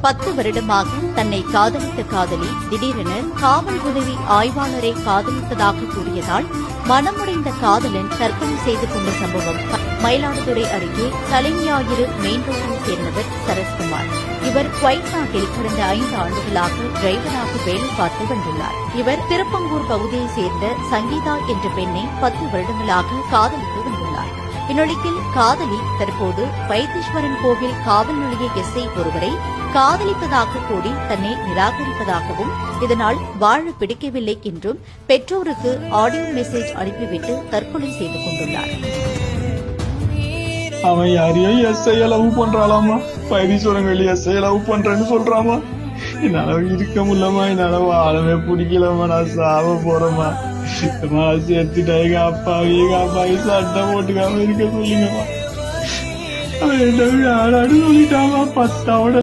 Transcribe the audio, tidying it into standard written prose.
10 வருடமாக தன்னை காதலித்த காதலி திடீரென காவல் உதவி ஆய்வாளரை காதலித்ததாக கூறியதால் மனமுடைந்த காதலன் தற்கொலை செய்து கொண்ட சம்பவம் மயிலாடுதுறை அருகே தலைஞாயிறு மெயின் ரோட்டில் சேர்ந்தவர் சரத்குமார். இவர் குவைத் நாட்டில் கடந்த 5 ஆண்டுகளாக டிரைவராக வேலை பார்த்து வந்துள்ளார். இவர் திருப்பங்கூர் பகுதியைச் சேர்ந்த சங்கீதா என்ற பெண்ணை 10 வருடங்களாக காதலித்து வந்துள்ளார். இந்நிலையில் காதலி தற்போது வைத்தீஸ்வரன் கோவில் காவல் நிலைய எஸ்ஐ ஒருவரை காதலிப்பதாக கூறி தன்னை நிராகரிப்பதாகவும் இதனால் வாழ பிடிக்கவில்லை என்றும் பெற்றோருக்கு ஆடியோ மெசேஜ் அனுப்பிவிட்டு தற்கொலை செய்து கொண்டுள்ளார். அவன் யாரையோ எஸ்ஐ லவ் பண்றாளாமா, வைத்தீஸ்வரன் வெளி எஸ்ஐ லவ் பண்றேன்னு சொல்றாமா. என்னால இருக்க முடியலமா, என்னால வாழவே பிடிக்கலமா, நான் சாவ போறேமா. சேர்த்துட்டா எங்க அப்பாவி சட்டை போட்டுக்காம இருக்க சொல்லுங்கம்மா. அவன் என்ன ஆடாடு சொல்லிட்டாமா 10